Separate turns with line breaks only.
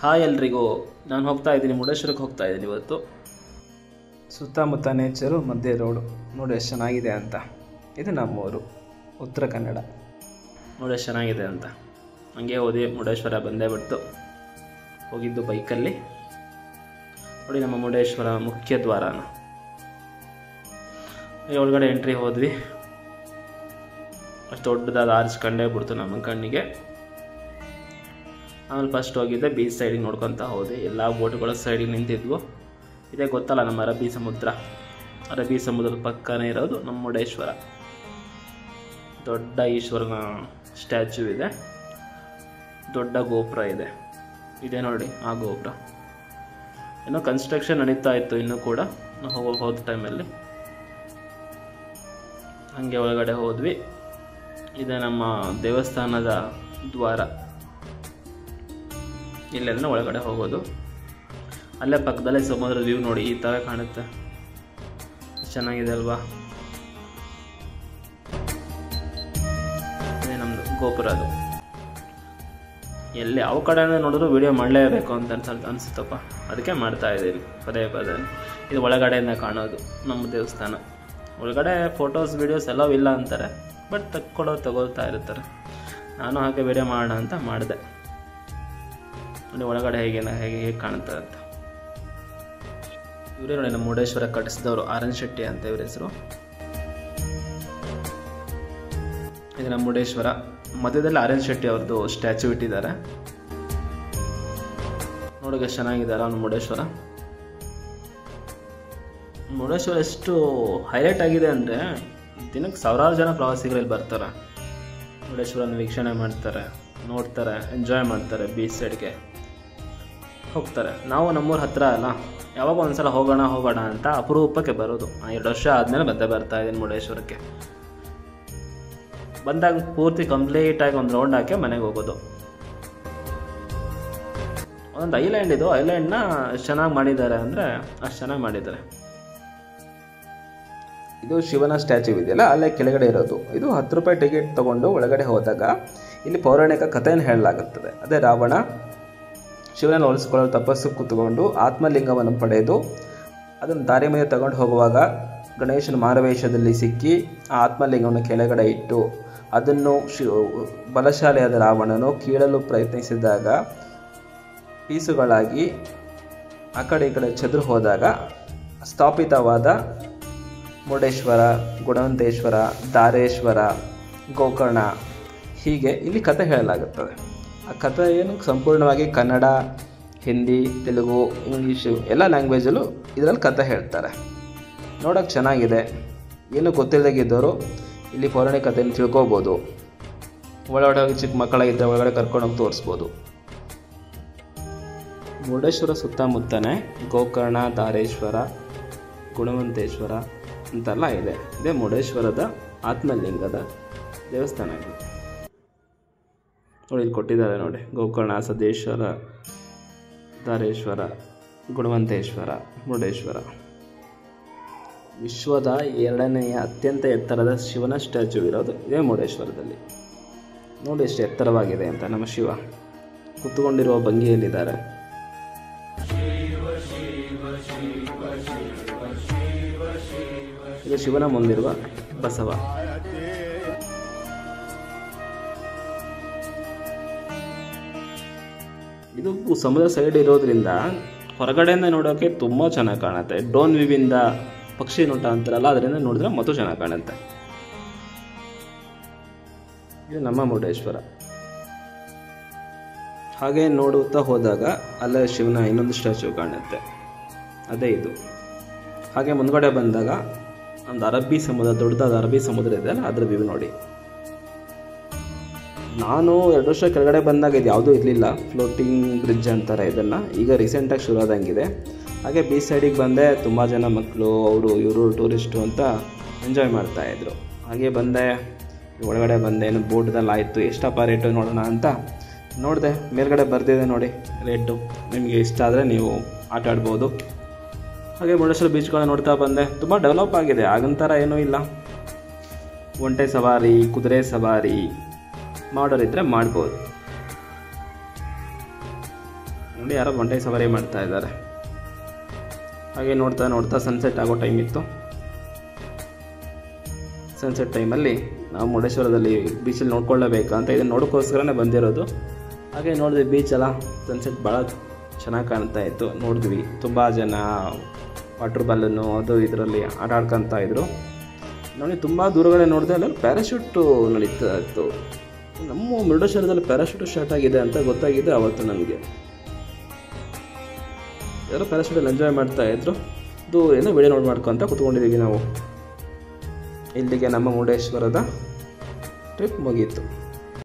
Hi ಎಲ್ರಿಗೂ, ನಾನು ಹೋಗ್ತಾ ಇದ್ದೀನಿ ಮುರುಡೇಶ್ವರಕ್ಕೆ ಹೋಗ್ತಾ ಇದ್ದೀನಿ ಇವತ್ತು. ಸುತ್ತಮುತ್ತ ನೇಚರು, ಮಧ್ಯೆ ರೋಡು ನೋಡಿ ಎಷ್ಟು ಚೆನ್ನಾಗಿದೆ ಅಂತ. ಇದು ನಮ್ಮೂರು ಉತ್ತರ ಕನ್ನಡ. ನೋಡಿ ಎಷ್ಟು ಚೆನ್ನಾಗಿದೆ ಅಂತ. ಹಂಗೆ ಹೋದ್ವಿ, ಮುರುಡೇಶ್ವರ ಬಂದೇ ಬಿಡ್ತು. ಹೋಗಿದ್ದು ಬೈಕಲ್ಲಿ. ನೋಡಿ ನಮ್ಮ ಮುರುಡೇಶ್ವರ ಮುಖ್ಯ ದ್ವಾರನ. ಒಳಗಡೆ ಎಂಟ್ರಿ ಹೋದ್ವಿ. ಅಷ್ಟು ದೊಡ್ಡದಾದ ಆರ್ಚ್ ಕಂಡೇ ಬಿಡ್ತು ನಮ್ಮ ಕಣ್ಣಿಗೆ. ಆಮೇಲೆ ಫಸ್ಟ್ ಹೋಗಿದ್ದೆ ಬೀಚ್ ಸೈಡಿಗೆ ನೋಡ್ಕೊತ ಹೋದೆ. ಎಲ್ಲ ಬೋಟ್ಗಳ ಸೈಡಿಗೆ ನಿಂತಿದ್ವು. ಇದೇ ಗೊತ್ತಲ್ಲ ನಮ್ಮ ಅರಬ್ಬಿ ಸಮುದ್ರ. ಅರಬ್ಬಿ ಸಮುದ್ರದ ಪಕ್ಕನೇ ಇರೋದು ನಮ್ಮ ಮುರುಡೇಶ್ವರ. ದೊಡ್ಡ ಈಶ್ವರನ ಸ್ಟ್ಯಾಚ್ಯೂ ಇದೆ, ದೊಡ್ಡ ಗೋಪುರ ಇದೆ. ಇದೆ ನೋಡಿ ಆ ಗೋಪುರ. ಏನೋ ಕನ್ಸ್ಟ್ರಕ್ಷನ್ ನಡೀತಾ ಇತ್ತು ಇನ್ನೂ ಕೂಡ ನಾವು ಹೋದ ಟೈಮಲ್ಲಿ. ಹಾಗೆ ಒಳಗಡೆ ಹೋದ್ವಿ. ಇದೆ ನಮ್ಮ ದೇವಸ್ಥಾನದ ದ್ವಾರ. ಇಲ್ಲೆಲ್ಲ ಒಳಗಡೆ ಹೋಗೋದು. ಅಲ್ಲೇ ಪಕ್ಕದಲ್ಲೇ ಸಮುದ್ರ ವ್ಯೂ ನೋಡಿ ಈ ಥರ ಕಾಣುತ್ತೆ. ಚೆನ್ನಾಗಿದೆ ಅಲ್ವಾ? ಅದೇ ನಮ್ಮದು ಗೋಪುರ. ಅದು ಎಲ್ಲಿ ಯಾವ ಕಡೆನೇ ನೋಡಿದ್ರು ವಿಡಿಯೋ ಮಾಡಲೇಬೇಕು ಅಂತ ಅನಿಸುತ್ತಪ್ಪ. ಅದಕ್ಕೆ ಮಾಡ್ತಾ ಇದ್ದೀನಿ ಪದೇ ಪದೇ. ಇದು ಒಳಗಡೆಯಿಂದ ಕಾಣೋದು ನಮ್ಮ ದೇವಸ್ಥಾನ. ಒಳಗಡೆ ಫೋಟೋಸ್ ವೀಡಿಯೋಸ್ ಎಲ್ಲವೂ ಇಲ್ಲ ಅಂತಾರೆ, ಬಟ್ ತಗೊಳ್ತಾ ಇರ್ತಾರೆ. ನಾನು ಹಾಗೆ ವಿಡಿಯೋ ಮಾಡೋಣ ಅಂತ ಮಾಡಿದೆ. ನೋಡಿ ಒಳಗಡೆ ಹೇಗೆ ಕಾಣುತ್ತೆ ಅಂತ. ಇವರೇ ನೋಡಿ ನಮ್ಮ ಮುರುಡೇಶ್ವರ ಕಟ್ಟಿಸಿದವರು, ಆರ್ ಎನ್ ಶೆಟ್ಟಿ ಅಂತ ಇವ್ರ ಹೆಸರು. ಇದು ನಮ್ಮ ಮುರುಡೇಶ್ವರ. ಮಧ್ಯದಲ್ಲಿ ಆರ್ ಎನ್ ಶೆಟ್ಟಿ ಅವ್ರದ್ದು ಸ್ಟ್ಯಾಚ್ಯೂ ಇಟ್ಟಿದ್ದಾರೆ. ನೋಡೋಕೆ ಎಷ್ಟು ಚೆನ್ನಾಗಿದ್ದಾರೆ ಅವ್ನು ಮುರುಡೇಶ್ವರ. ಮುರುಡೇಶ್ವರ ಎಷ್ಟು ಹೈಲೈಟ್ ಆಗಿದೆ ಅಂದರೆ, ದಿನಕ್ಕೆ ಸಾವಿರಾರು ಜನ ಪ್ರವಾಸಿಗರಲ್ಲಿ ಬರ್ತಾರೆ. ಮುರುಡೇಶ್ವರನ ವೀಕ್ಷಣೆ ಮಾಡ್ತಾರೆ, ನೋಡ್ತಾರೆ, ಎಂಜಾಯ್ ಮಾಡ್ತಾರೆ, ಬೀಚ್ ಸೈಡ್ಗೆ ಹೋಗ್ತಾರೆ. ನಾವು ನಮ್ಮೂರ ಹತ್ತಿರ ಅಲ್ಲ, ಯಾವಾಗ ಒಂದ್ಸಲ ಹೋಗೋಣ ಅಂತ ಅಪರೂಪಕ್ಕೆ ಬರೋದು. 2 ವರ್ಷ ಆದಮೇಲೆ ಬರ್ತಾ ಇದ್ದೀನಿ ಮುರುಡೇಶ್ವರಕ್ಕೆ. ಬಂದಾಗ ಪೂರ್ತಿ ಕಂಪ್ಲೀಟಾಗಿ ಒಂದು ರೌಂಡ್ ಹಾಕಿ ಮನೆಗೆ ಹೋಗೋದು. ಒಂದು ಐಲ್ಯಾಂಡ್ ಇದು. ಐಲ್ಯಾಂಡ್ನ ಚೆನ್ನಾಗಿ ಮಾಡಿದ್ದಾರೆ ಅಂದರೆ ಅಷ್ಟು ಚೆನ್ನಾಗಿ ಮಾಡಿದ್ದಾರೆ. ಇದು ಶಿವನ ಸ್ಟ್ಯಾಚ್ಯೂ ಇದೆಯಲ್ಲ, ಅಲ್ಲೇ ಕೆಳಗಡೆ ಇರೋದು. ಇದು 10 ರೂಪಾಯಿ ಟಿಕೆಟ್ ತೊಗೊಂಡು ಒಳಗಡೆ ಹೋದಾಗ ಇಲ್ಲಿ ಪೌರಾಣಿಕ ಕಥೆಯನ್ನು ಹೇಳಲಾಗುತ್ತದೆ. ಅದೇ ರಾವಣ ಶಿವನನ್ನು ಹೋಲಿಸಿಕೊಳ್ಳಲು ತಪಸ್ಸು ಕೂತ್ಕೊಂಡು ಆತ್ಮಲಿಂಗವನ್ನು ಪಡೆದು ಅದನ್ನು ದಾರಿ ಮೇಲೆ ತಗೊಂಡು ಹೋಗುವಾಗ ಗಣೇಶನ ಮಾರವೇಷದಲ್ಲಿ ಸಿಕ್ಕಿ ಆ ಆತ್ಮಲಿಂಗವನ್ನು ಕೆಳಗಡೆ ಇಟ್ಟು ಅದನ್ನು ಬಲಶಾಲಿಯಾದ ರಾವಣನು ಕೀಳಲು ಪ್ರಯತ್ನಿಸಿದಾಗ ಪೀಸುಗಳಾಗಿ ಆ ಕಡೆ ಈ ಕಡೆ ಚದುರು ಹೋದಾಗ ಸ್ಥಾಪಿತವಾದ ಮುರುಡೇಶ್ವರ, ಗುಣವಂತೇಶ್ವರ, ಧಾರೇಶ್ವರ, ಗೋಕರ್ಣ, ಹೀಗೆ ಇಲ್ಲಿ ಕಥೆ ಹೇಳಲಾಗುತ್ತದೆ. ಆ ಕಥೆ ಏನು ಸಂಪೂರ್ಣವಾಗಿ ಕನ್ನಡ, ಹಿಂದಿ, ತೆಲುಗು, ಇಂಗ್ಲೀಷು ಎಲ್ಲ ಲ್ಯಾಂಗ್ವೇಜಲ್ಲೂ ಇದರಲ್ಲಿ ಕಥೆ ಹೇಳ್ತಾರೆ. ನೋಡೋಕ್ಕೆ ಚೆನ್ನಾಗಿದೆ. ಏನು ಗೊತ್ತಿಲ್ಲದಾಗಿದ್ದವರು ಇಲ್ಲಿ ಪೌರಾಣಿಕ ಕಥೆಯನ್ನು ತಿಳ್ಕೊಬೋದು. ಒಳಗಡೆ ಹೋಗಿ ಚಿಕ್ಕ ಮಕ್ಕಳಾಗಿದ್ದರೆ ಒಳಗಡೆ ಕರ್ಕೊಂಡೋಗಿ ತೋರಿಸ್ಬೋದು. ಮುರುಡೇಶ್ವರ ಸುತ್ತಮುತ್ತನೇ ಗೋಕರ್ಣ, ಧಾರೇಶ್ವರ, ಗುಣವಂತೇಶ್ವರ ಅಂತೆಲ್ಲ ಇದೆ. ಇದೇ ಮುರುಡೇಶ್ವರದ ಆತ್ಮಲಿಂಗದ ದೇವಸ್ಥಾನ ಇದೆ. ನೋಡಿ ಇಲ್ಲಿ ಕೊಟ್ಟಿದ್ದಾರೆ ನೋಡಿ, ಗೋಕರ್ಣ, ಸದೇಶ್ವರ, ಧಾರೇಶ್ವರ, ಗುಣವಂತೇಶ್ವರ, ಮುರುಡೇಶ್ವರ. ವಿಶ್ವದ 2ನೇ ಅತ್ಯಂತ ಎತ್ತರದ ಶಿವನ ಸ್ಟ್ಯಾಚ್ಯೂ ಇರೋದು ಇದೇ ಮುರುಡೇಶ್ವರದಲ್ಲಿ. ನೋಡಿ ಎಷ್ಟು ಎತ್ತರವಾಗಿದೆ ಅಂತ. ನಮ್ಮ ಶಿವ ಕುತ್ಕೊಂಡಿರುವ ಭಂಗಿಯಲ್ಲಿದ್ದಾರೆ. ಇದು ಶಿವನ ಮುಂದಿರುವ ಬಸವ. ಇದು ಸಮುದ್ರ ಸೈಡ್ ಇರೋದ್ರಿಂದ ಹೊರಗಡೆಯಿಂದ ನೋಡೋಕ್ಕೆ ತುಂಬ ಚೆನ್ನಾಗಿ ಕಾಣುತ್ತೆ. ಡ್ರೋನ್ ವ್ಯೂವಿಂದ ಪಕ್ಷಿ ನೋಟ ಅಂತಾರಲ್ಲ, ಅದರಿಂದ ನೋಡಿದ್ರೆ ಮತ್ತೂ ಚೆನ್ನಾಗಿ ಕಾಣುತ್ತೆ. ಇದು ನಮ್ಮ ಮುರುಡೇಶ್ವರ. ಹಾಗೆ ನೋಡುತ್ತಾ ಹೋದಾಗ ಅಲ್ಲೇ ಶಿವನ ಇನ್ನೊಂದು ಸ್ಟ್ಯಾಚ್ಯೂ ಕಾಣುತ್ತೆ, ಅದೇ ಇದು. ಹಾಗೆ ಮುಂದ್ಗಡೆ ಬಂದಾಗ ಒಂದು ಅರಬ್ಬಿ ಸಮುದ್ರ, ದೊಡ್ಡದಾದ ಅರಬ್ಬಿ ಸಮುದ್ರ ಇದೆ ಅಲ್ಲ, ಅದ್ರ ವ್ಯೂ ನೋಡಿ. ನಾನು 2 ವರ್ಷ ಕೆಳಗಡೆ ಬಂದಾಗ ಇದು ಯಾವುದೂ ಇರಲಿಲ್ಲ. ಫ್ಲೋಟಿಂಗ್ ಬ್ರಿಡ್ಜ್ ಅಂತಾರೆ ಇದನ್ನು. ಈಗ ರೀಸೆಂಟಾಗಿ ಶುರು ಆದಂಗಿದೆ. ಹಾಗೆ ಬೀಚ್ ಸೈಡಿಗೆ ಬಂದೆ. ತುಂಬ ಜನ ಮಕ್ಕಳು, ಅವರು ಇವರು ಟೂರಿಸ್ಟು ಅಂತ ಎಂಜಾಯ್ ಮಾಡ್ತಾಯಿದ್ರು. ಹಾಗೆ ಬಂದೆ, ಒಳಗಡೆ ಬಂದೆ. ಏನು ಬೋಟ್ದಲ್ಲಿ ಆಯಿತು, ಎಷ್ಟಪ್ಪ ರೇಟು ನೋಡೋಣ ಅಂತ ನೋಡಿದೆ. ಮೇಲ್ಗಡೆ ಬರ್ದಿದೆ ನೋಡಿ ರೇಟು. ನಿಮಗೆ ಇಷ್ಟ ಆದರೆ ನೀವು ಆಟ ಆಡ್ಬೋದು. ಹಾಗೆ ಮುರುಡೇಶ್ವರ ಬೀಚ್ಗಳನ್ನ ನೋಡ್ತಾ ಬಂದೆ. ತುಂಬ ಡೆವಲಪ್ ಆಗಿದೆ, ಆಗಂತರ ಏನೂ ಇಲ್ಲ. ಒಂಟೆ ಸವಾರಿ, ಕುದುರೆ ಸವಾರಿ ಮಾಡೋರಿದ್ದರೆ ಮಾಡ್ಬೋದು. ನೋಡಿ ಯಾರೋ ಒಂಟೆ ಸವಾರಿ ಮಾಡ್ತಾ ಇದ್ದಾರೆ. ಹಾಗೆ ನೋಡ್ತಾ ನೋಡ್ತಾ ಸನ್ಸೆಟ್ ಆಗೋ ಟೈಮ್ ಇತ್ತು. ಸನ್ಸೆಟ್ ಟೈಮಲ್ಲಿ ನಾವು ಮುರುಡೇಶ್ವರದಲ್ಲಿ ಬೀಚಲ್ಲಿ ನೋಡ್ಕೊಳ್ಳೇಬೇಕಂತ ಇದನ್ನು ನೋಡೋಕ್ಕೋಸ್ಕರನೇ ಬಂದಿರೋದು. ಹಾಗೆ ನೋಡಿದ್ವಿ ಬೀಚೆಲ್ಲ ಸನ್ಸೆಟ್ ಭಾಳ ಚೆನ್ನಾಗಿ ಕಾಣ್ತಾ ಇತ್ತು. ನೋಡಿದ್ವಿ ತುಂಬ ಜನ ವಾಟ್ರ್ ಬಾಲನ್ನು ಅದು ಇದರಲ್ಲಿ ಆಟ ಆಡ್ಕೊತಾ ಇದ್ರು. ನೋಡಿ ತುಂಬ ದೂರಗಡೆ ನೋಡಿದೆ ಅಲ್ಲಿ ಪ್ಯಾರಾಶೂಟು ನಡೀತಾ ಇತ್ತು. ನಮ್ಮ ಮುರುಡೇಶ್ವರದಲ್ಲಿ ಪ್ಯಾರಾಶೂಟು ಸ್ಟಾರ್ಟ್ ಆಗಿದೆ ಅಂತ ಗೊತ್ತಾಗಿದೆ ಆವತ್ತು ನನಗೆ. ಯಾರೋ ಪ್ಯಾರಾಶೂಟಲ್ಲಿ ಎಂಜಾಯ್ ಮಾಡ್ತಾಯಿದ್ರು. ಇದು ಏನೋ ವಿಡಿಯೋ ನೋಡಿ ಮಾಡ್ಕೊತ ಕೂತ್ಕೊಂಡಿದ್ದೀವಿ ನಾವು. ಇಲ್ಲಿಗೆ ನಮ್ಮ ಮುರುಡೇಶ್ವರದ ಟ್ರಿಪ್ ಮುಗೀತು.